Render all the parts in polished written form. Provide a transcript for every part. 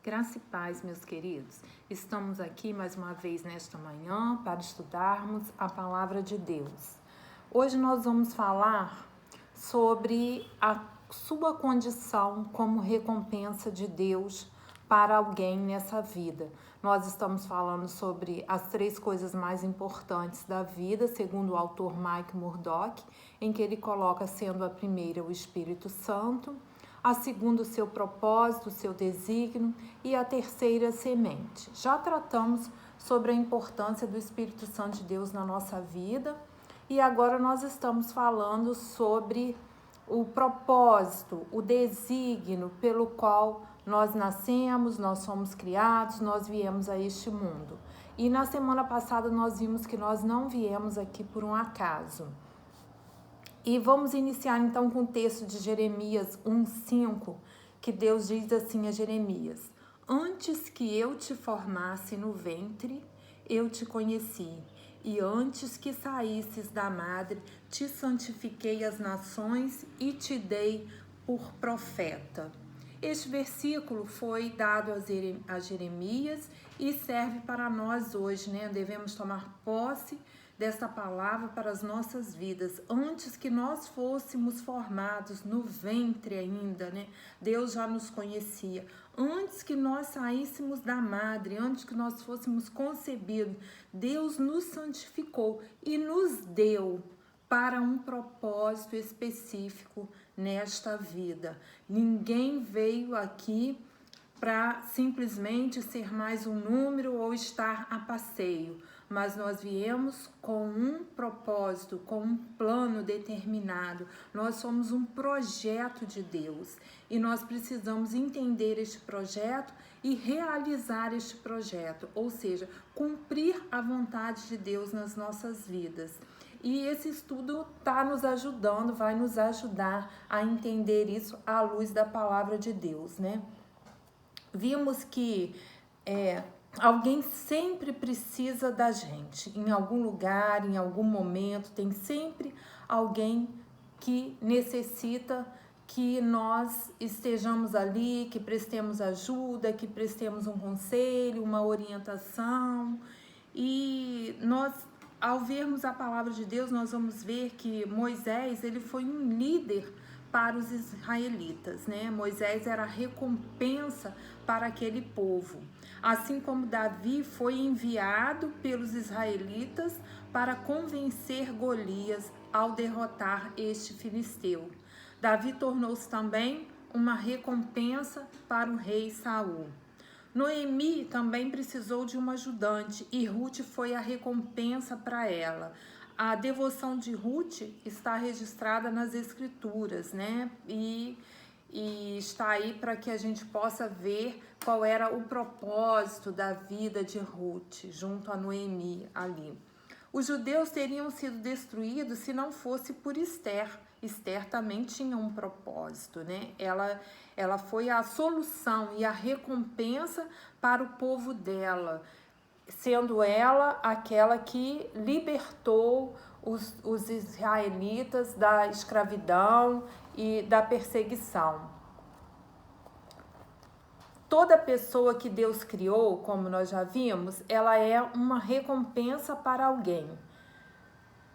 Graça e paz, meus queridos. Estamos aqui mais uma vez nesta manhã para estudarmos a palavra de Deus. Hoje nós vamos falar sobre a sua condição como recompensa de Deus para alguém nessa vida. Nós estamos falando sobre as 3 coisas mais importantes da vida, segundo o autor Mike Murdock, em que ele coloca sendo a primeira o Espírito Santo, a segunda o seu propósito, o seu desígnio e a terceira a semente. Já tratamos sobre a importância do Espírito Santo de Deus na nossa vida e agora nós estamos falando sobre o propósito, o desígnio pelo qual nós nascemos, nós fomos criados, nós viemos a este mundo. E na semana passada nós vimos que nós não viemos aqui por um acaso. E vamos iniciar então com o texto de Jeremias 1:5, que Deus diz assim a Jeremias: Antes que eu te formasse no ventre, eu te conheci, e antes que saísses da madre, te santifiquei as nações e te dei por profeta. Este versículo foi dado a Jeremias e serve para nós hoje, né? Devemos tomar posse desta palavra para as nossas vidas. Antes que nós fôssemos formados no ventre ainda, né? Deus já nos conhecia. Antes que nós saíssemos da madre, antes que nós fôssemos concebidos, Deus nos santificou e nos deu para um propósito específico nesta vida. Ninguém veio aqui para simplesmente ser mais um número ou estar a passeio, mas nós viemos com um propósito, com um plano determinado. Nós somos um projeto de Deus e nós precisamos entender este projeto e realizar este projeto, ou seja, cumprir a vontade de Deus nas nossas vidas. E esse estudo está nos ajudando, vai nos ajudar a entender isso à luz da palavra de Deus, né? Vimos que alguém sempre precisa da gente, em algum lugar, em algum momento, tem sempre alguém que necessita que nós estejamos ali, que prestemos ajuda, que prestemos um conselho, uma orientação. E nós, ao vermos a palavra de Deus, nós vamos ver que Moisés, ele foi um líder para os israelitas, né? Moisés era a recompensa para aquele povo. Assim como Davi foi enviado pelos israelitas para convencer Golias ao derrotar este filisteu. Davi tornou-se também uma recompensa para o rei Saul. Noemi também precisou de uma ajudante e Ruth foi a recompensa para ela. A devoção de Ruth está registrada nas escrituras, né? E está aí para que a gente possa ver qual era o propósito da vida de Ruth junto a Noemi ali. Os judeus teriam sido destruídos se não fosse por Esther. Esther também tinha um propósito, né? Ela foi a solução e a recompensa para o povo dela, sendo ela aquela que libertou os israelitas da escravidão e da perseguição. Toda pessoa que Deus criou, como nós já vimos, ela é uma recompensa para alguém.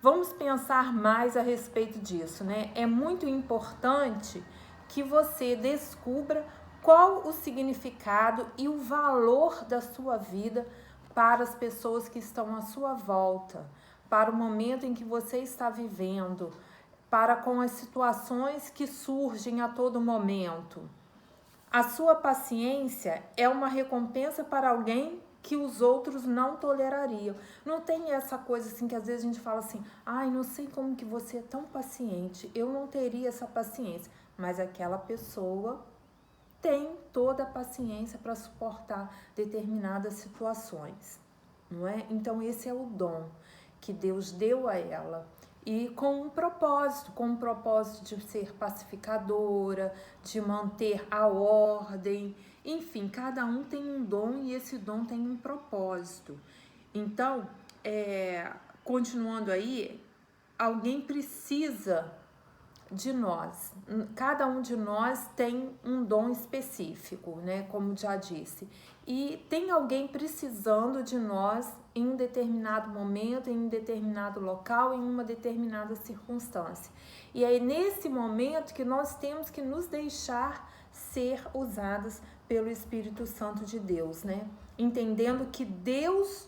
Vamos pensar mais a respeito disso, né? É muito importante que você descubra qual o significado e o valor da sua vida para as pessoas que estão à sua volta, para o momento em que você está vivendo, para com as situações que surgem a todo momento. A sua paciência é uma recompensa para alguém que os outros não tolerariam. Não tem essa coisa assim que às vezes a gente fala assim, ai, não sei como que você é tão paciente, eu não teria essa paciência. Mas aquela pessoa tem toda a paciência para suportar determinadas situações, não é? Então esse é o dom que Deus deu a ela. E com um propósito de ser pacificadora, de manter a ordem, enfim, cada um tem um dom e esse dom tem um propósito. Então, continuando aí, alguém precisa de nós. Cada um de nós tem um dom específico, né? Como já disse. E tem alguém precisando de nós em um determinado momento, em um determinado local, em uma determinada circunstância. E é nesse momento que nós temos que nos deixar ser usados pelo Espírito Santo de Deus, né? Entendendo que Deus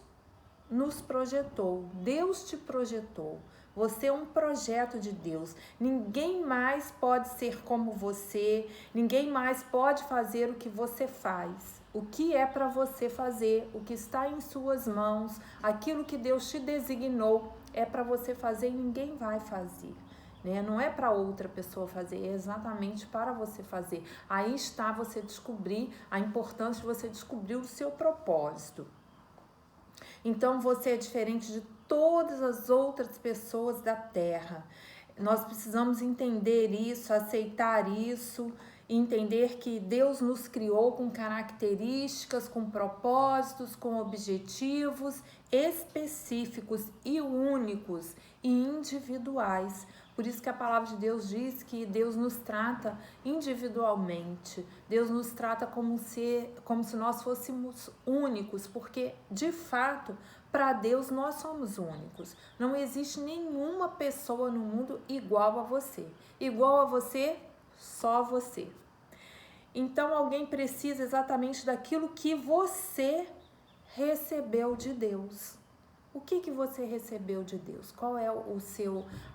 nos projetou, Deus te projetou. Você é um projeto de Deus. Ninguém mais pode ser como você, ninguém mais pode fazer o que você faz. O que é para você fazer, o que está em suas mãos, aquilo que Deus te designou é para você fazer e ninguém vai fazer. Né? Não é para outra pessoa fazer, é exatamente para você fazer. Aí está você descobrir a importância de você descobrir o seu propósito. Então você é diferente de todas as outras pessoas da Terra. Nós precisamos entender isso, aceitar isso, entender que Deus nos criou com características, com propósitos, com objetivos específicos e únicos e individuais. Por isso que a palavra de Deus diz que Deus nos trata individualmente. Deus nos trata como se nós fôssemos únicos, porque de fato, para Deus nós somos únicos. Não existe nenhuma pessoa no mundo igual a você. Igual a você, só você. Então alguém precisa exatamente daquilo que você recebeu de Deus. O que você recebeu de Deus? Qual é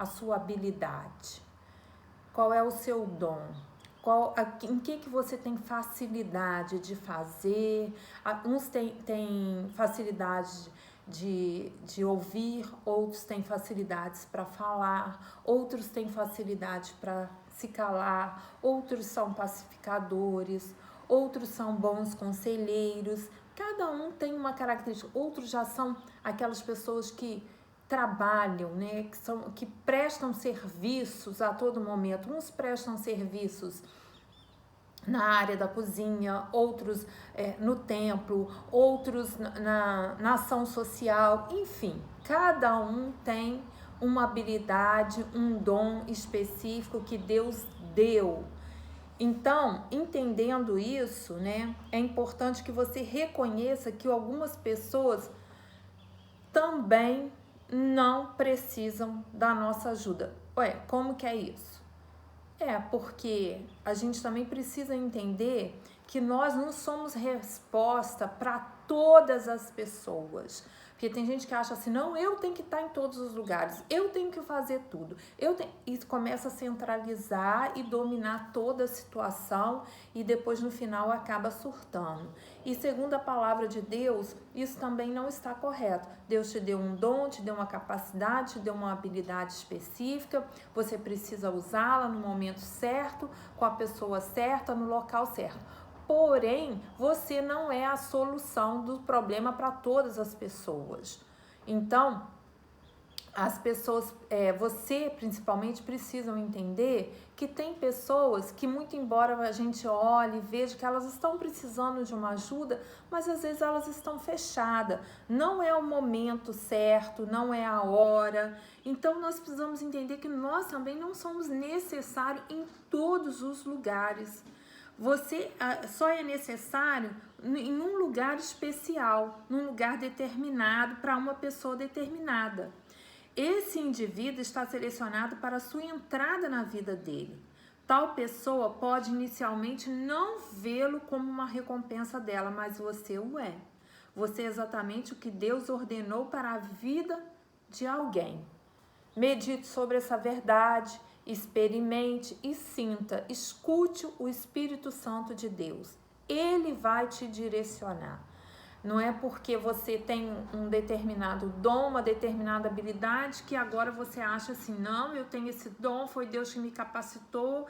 a sua habilidade? Qual é o seu dom? Em que você tem facilidade de fazer? Uns têm facilidade de ouvir, outros têm facilidades para falar, outros têm facilidade para se calar, outros são pacificadores, outros são bons conselheiros. Cada um tem uma característica. Outros já são aquelas pessoas que trabalham, né? Que prestam serviços a todo momento. Uns prestam serviços na área da cozinha, outros no templo, outros na ação social, enfim, cada um tem uma habilidade, um dom específico que Deus deu. Então, entendendo isso, né, é importante que você reconheça que algumas pessoas também não precisam da nossa ajuda. Ué, como que é isso? Porque a gente também precisa entender que nós não somos resposta para todas as pessoas. Porque tem gente que acha assim, não, eu tenho que estar em todos os lugares, eu tenho que fazer tudo. Isso começa a centralizar e dominar toda a situação e depois no final acaba surtando. E segundo a palavra de Deus, isso também não está correto. Deus te deu um dom, te deu uma capacidade, te deu uma habilidade específica, você precisa usá-la no momento certo, com a pessoa certa, no local certo. Porém, você não é a solução do problema para todas as pessoas. Então, as pessoas, você principalmente, precisam entender que tem pessoas que, muito embora a gente olhe e veja que elas estão precisando de uma ajuda, mas às vezes elas estão fechadas. Não é o momento certo, não é a hora. Então, nós precisamos entender que nós também não somos necessários em todos os lugares. Você só é necessário em um lugar especial, num lugar determinado, para uma pessoa determinada. Esse indivíduo está selecionado para a sua entrada na vida dele. Tal pessoa pode inicialmente não vê-lo como uma recompensa dela, mas você o é. Você é exatamente o que Deus ordenou para a vida de alguém. Medite sobre essa verdade, experimente e sinta, escute o Espírito Santo de Deus. Ele vai te direcionar. Não é porque você tem um determinado dom, uma determinada habilidade, que agora você acha assim, não, eu tenho esse dom, foi Deus que me capacitou,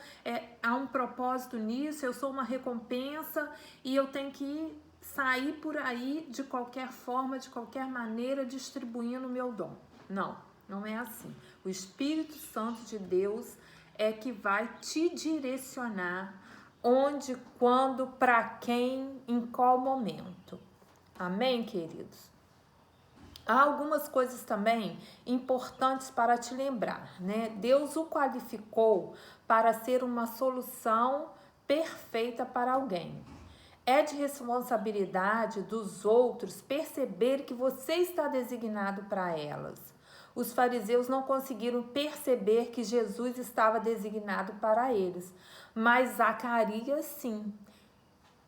há um propósito nisso, eu sou uma recompensa e eu tenho que sair por aí de qualquer forma, de qualquer maneira, distribuindo o meu dom. Não é assim. O Espírito Santo de Deus é que vai te direcionar onde, quando, para quem, em qual momento. Amém, queridos? Há algumas coisas também importantes para te lembrar, né? Deus o qualificou para ser uma solução perfeita para alguém. É de responsabilidade dos outros perceber que você está designado para elas. Os fariseus não conseguiram perceber que Jesus estava designado para eles, mas Zacarias sim.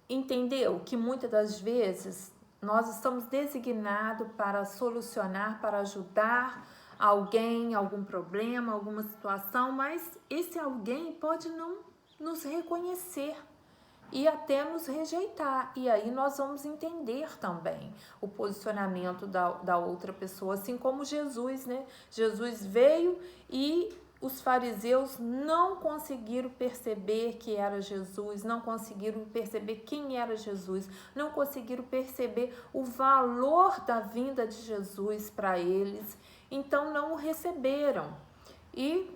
Entendeu que muitas das vezes nós estamos designados para solucionar, para ajudar alguém, algum problema, alguma situação, mas esse alguém pode não nos reconhecer e até nos rejeitar. E aí nós vamos entender também o posicionamento da outra pessoa, assim como Jesus, né? Jesus veio e os fariseus não conseguiram perceber que era Jesus, não conseguiram perceber quem era Jesus, não conseguiram perceber o valor da vinda de Jesus para eles, então não o receberam. E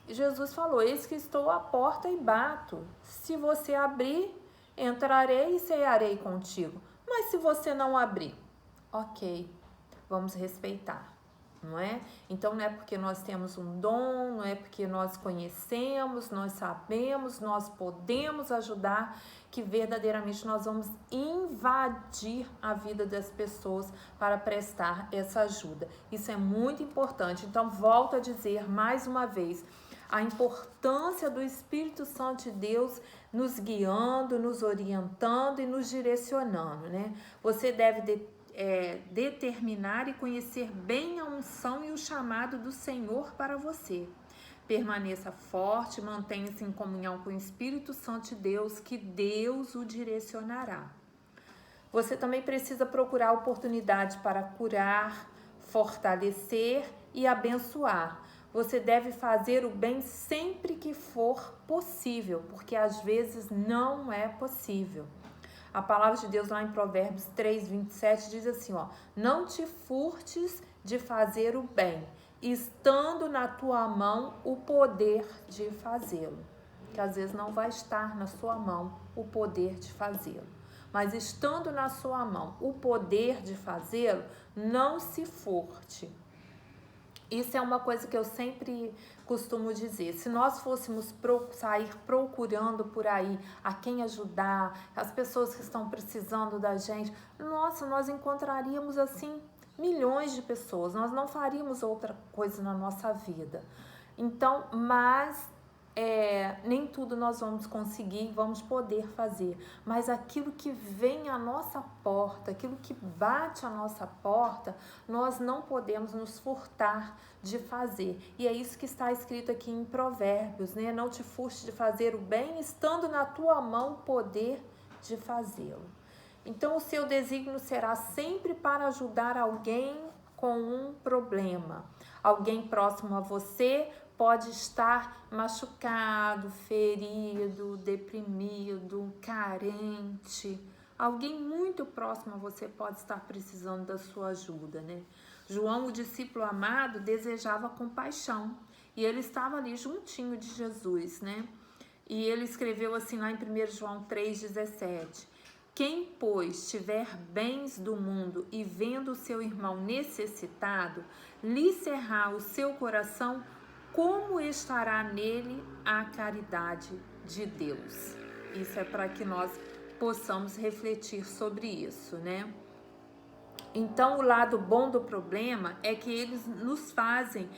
Jesus falou: eis que estou à porta e bato. Se você abrir, entrarei e cearei contigo. Mas se você não abrir, ok, vamos respeitar, não é? Então não é porque nós temos um dom, não é porque nós conhecemos, nós sabemos, nós podemos ajudar, que verdadeiramente nós vamos invadir a vida das pessoas para prestar essa ajuda. Isso é muito importante. Então volto a dizer mais uma vez, a importância do Espírito Santo de Deus nos guiando, nos orientando e nos direcionando, né? Você deve determinar e conhecer bem a unção e o chamado do Senhor para você. Permaneça forte, mantenha-se em comunhão com o Espírito Santo de Deus, que Deus o direcionará. Você também precisa procurar oportunidade para curar, fortalecer e abençoar. Você deve fazer o bem sempre que for possível, porque às vezes não é possível. A palavra de Deus lá em Provérbios 3:27 diz assim, ó: não te furtes de fazer o bem, estando na tua mão o poder de fazê-lo. Que às vezes não vai estar na sua mão o poder de fazê-lo. Mas estando na sua mão o poder de fazê-lo, não se furte. Isso é uma coisa que eu sempre costumo dizer. Se nós fôssemos sair procurando por aí a quem ajudar, as pessoas que estão precisando da gente, nossa, nós encontraríamos assim milhões de pessoas. Nós não faríamos outra coisa na nossa vida. Então, nem tudo nós vamos conseguir, vamos poder fazer, mas aquilo que vem à nossa porta, aquilo que bate à nossa porta, nós não podemos nos furtar de fazer. E é isso que está escrito aqui em Provérbios, né? Não te furtes de fazer o bem, estando na tua mão o poder de fazê-lo. Então o seu desígnio será sempre para ajudar alguém com um problema. Alguém próximo a você pode estar machucado, ferido, deprimido, carente. Alguém muito próximo a você pode estar precisando da sua ajuda, né? João, o discípulo amado, desejava compaixão e ele estava ali juntinho de Jesus, né? E ele escreveu assim lá em 1 João 3,17: quem, pois, tiver bens do mundo e vendo o seu irmão necessitado, lhe cerrar o seu coração, como estará nele a caridade de Deus? Isso é para que nós possamos refletir sobre isso, né? Então, o lado bom do problema é que eles nos fazem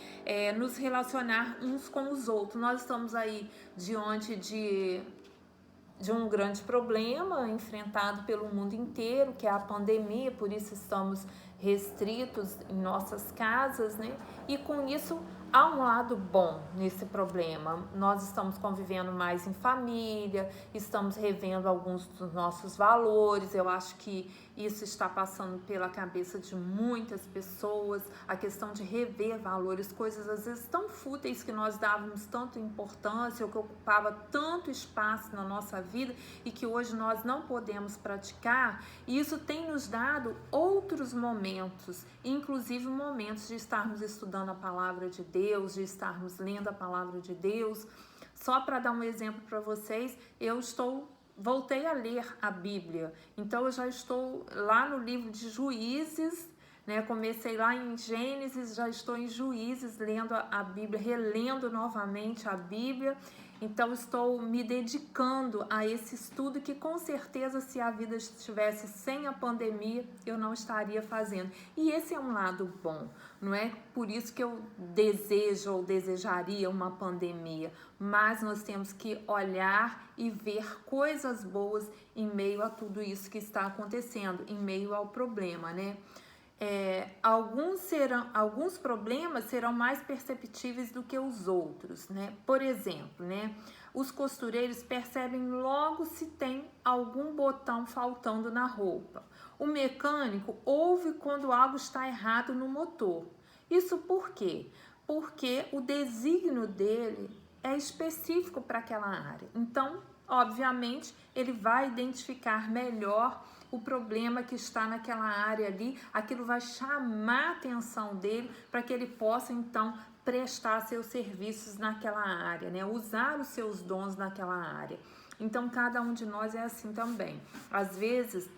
nos relacionar uns com os outros. Nós estamos aí diante de um grande problema enfrentado pelo mundo inteiro, que é a pandemia, por isso estamos restritos em nossas casas, né? E com isso há um lado bom nesse problema. Nós estamos convivendo mais em família, estamos revendo alguns dos nossos valores. Eu acho que isso está passando pela cabeça de muitas pessoas, a questão de rever valores, coisas às vezes tão fúteis que nós dávamos tanta importância, ou que ocupava tanto espaço na nossa vida e que hoje nós não podemos praticar. E isso tem nos dado outros momentos, inclusive momentos de estarmos estudando a palavra de Deus, de estarmos lendo a palavra de Deus. Só para dar um exemplo para vocês, voltei a ler a Bíblia, então eu já estou lá no livro de Juízes, né? Comecei lá em Gênesis, já estou em Juízes, lendo a Bíblia, relendo novamente a Bíblia. Então, estou me dedicando a esse estudo que, com certeza, se a vida estivesse sem a pandemia, eu não estaria fazendo. E esse é um lado bom, não é por isso que eu desejo ou desejaria uma pandemia, mas nós temos que olhar e ver coisas boas em meio a tudo isso que está acontecendo, em meio ao problema, né? Alguns problemas serão mais perceptíveis do que os outros, né? Por exemplo, né? Os costureiros percebem logo se tem algum botão faltando na roupa. O mecânico ouve quando algo está errado no motor. Isso por quê? Porque o desígnio dele é específico para aquela área. Então, obviamente, ele vai identificar melhor o problema que está naquela área ali, aquilo vai chamar a atenção dele para que ele possa então prestar seus serviços naquela área, né? Usar os seus dons naquela área. Então cada um de nós é assim também. Às vezes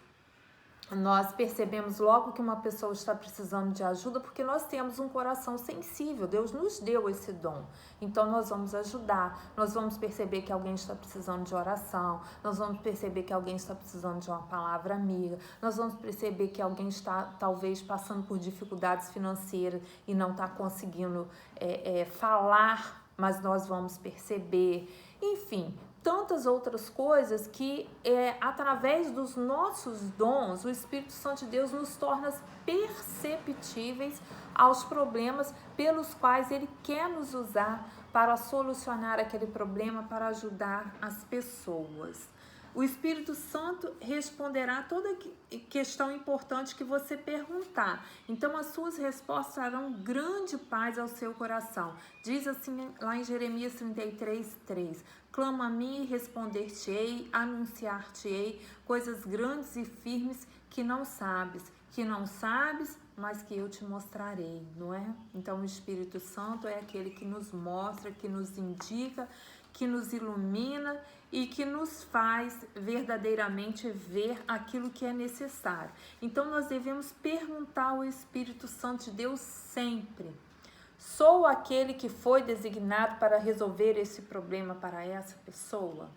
nós percebemos logo que uma pessoa está precisando de ajuda porque nós temos um coração sensível. Deus nos deu esse dom. Então nós vamos ajudar. Nós vamos perceber que alguém está precisando de oração. Nós vamos perceber que alguém está precisando de uma palavra amiga. Nós vamos perceber que alguém está talvez passando por dificuldades financeiras e não está conseguindo falar, mas nós vamos perceber. Enfim, tantas outras coisas que através dos nossos dons, o Espírito Santo de Deus nos torna perceptíveis aos problemas pelos quais Ele quer nos usar para solucionar aquele problema, para ajudar as pessoas. O Espírito Santo responderá toda questão importante que você perguntar. Então, as suas respostas trarão grande paz ao seu coração. Diz assim lá em Jeremias 33:3. Clama a mim e responder-te-ei, anunciar-te-ei coisas grandes e firmes que não sabes, mas que eu te mostrarei, não é? Então, o Espírito Santo é aquele que nos mostra, que nos indica, que nos ilumina e que nos faz verdadeiramente ver aquilo que é necessário. Então, nós devemos perguntar ao Espírito Santo de Deus sempre: sou aquele que foi designado para resolver esse problema para essa pessoa?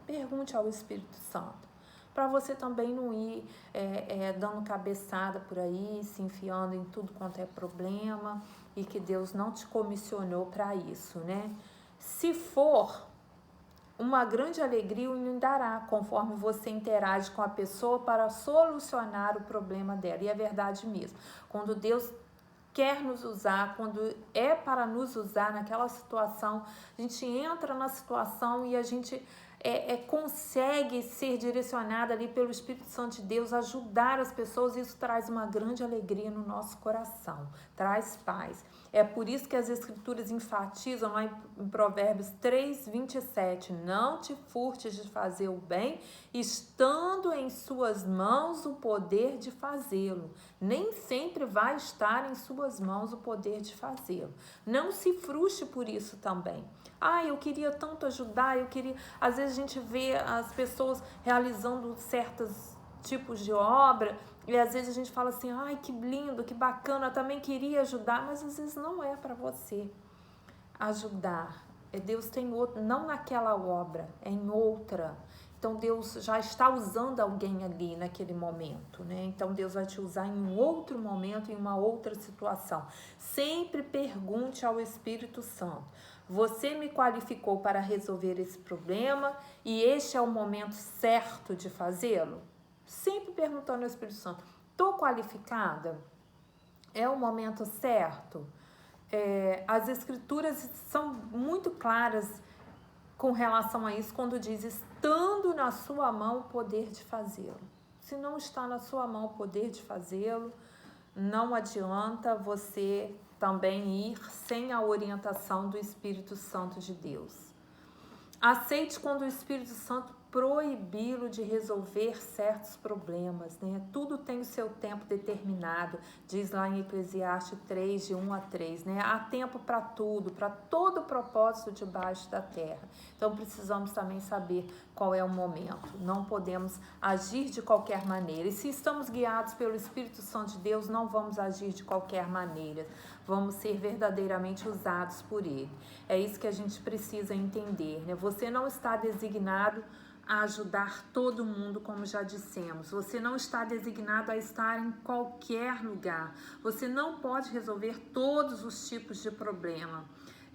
Pergunte ao Espírito Santo, para você também não ir dando cabeçada por aí, se enfiando em tudo quanto é problema, e que Deus não te comissionou para isso, né? Se for, uma grande alegria o inundará, conforme você interage com a pessoa para solucionar o problema dela. E é verdade mesmo. Quando Deus quer nos usar, quando é para nos usar naquela situação, a gente entra na situação e a gente consegue ser direcionada ali pelo Espírito Santo de Deus, ajudar as pessoas. Isso traz uma grande alegria no nosso coração, traz paz. É por isso que as Escrituras enfatizam lá em Provérbios 3:27, não te furtes de fazer o bem, estando em suas mãos o poder de fazê-lo. Nem sempre vai estar em suas mãos o poder de fazê-lo. Não se frustre por isso também. Eu queria tanto ajudar, Às vezes a gente vê as pessoas realizando certos tipos de obra e às vezes a gente fala assim, que lindo, que bacana, eu também queria ajudar, mas às vezes não é para você ajudar. Deus tem outro, não naquela obra, é em outra. Então Deus já está usando alguém ali naquele momento, né? Então Deus vai te usar em um outro momento, em uma outra situação. Sempre pergunte ao Espírito Santo: você me qualificou para resolver esse problema e este é o momento certo de fazê-lo? Sempre perguntando ao Espírito Santo: estou qualificada? É o momento certo? As Escrituras são muito claras com relação a isso, quando diz, estando na sua mão o poder de fazê-lo. Se não está na sua mão o poder de fazê-lo, não adianta você também ir sem a orientação do Espírito Santo de Deus. Aceite quando o Espírito Santo proibi-lo de resolver certos problemas, né? Tudo tem o seu tempo determinado, diz lá em Eclesiastes 3, de 1 a 3, né? Há tempo para tudo, para todo propósito debaixo da terra. Então precisamos também saber qual é o momento. Não podemos agir de qualquer maneira. E se estamos guiados pelo Espírito Santo de Deus, não vamos agir de qualquer maneira. Vamos ser verdadeiramente usados por Ele. É isso que a gente precisa entender, né? Você não está designado a ajudar todo mundo, como já dissemos. Você não está designado a estar em qualquer lugar. Você não pode resolver todos os tipos de problema.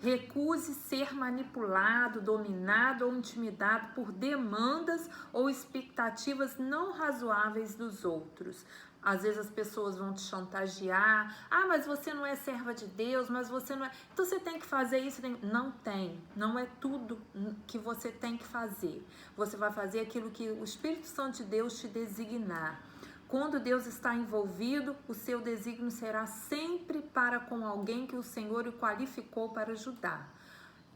Recuse ser manipulado, dominado ou intimidado por demandas ou expectativas não razoáveis dos outros. Às vezes as pessoas vão te chantagear. Ah, mas você não é serva de Deus, mas você não é... Então você tem que fazer isso. Não tem. Não é tudo que você tem que fazer. Você vai fazer aquilo que o Espírito Santo de Deus te designar. Quando Deus está envolvido, o seu desígnio será sempre para com alguém que o Senhor o qualificou para ajudar.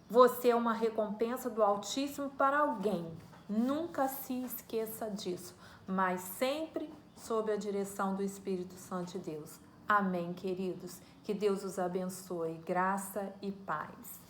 Você é uma recompensa do Altíssimo para alguém. Nunca se esqueça disso, mas sempre sob a direção do Espírito Santo de Deus. Amém, queridos? Que Deus os abençoe. Graça e paz.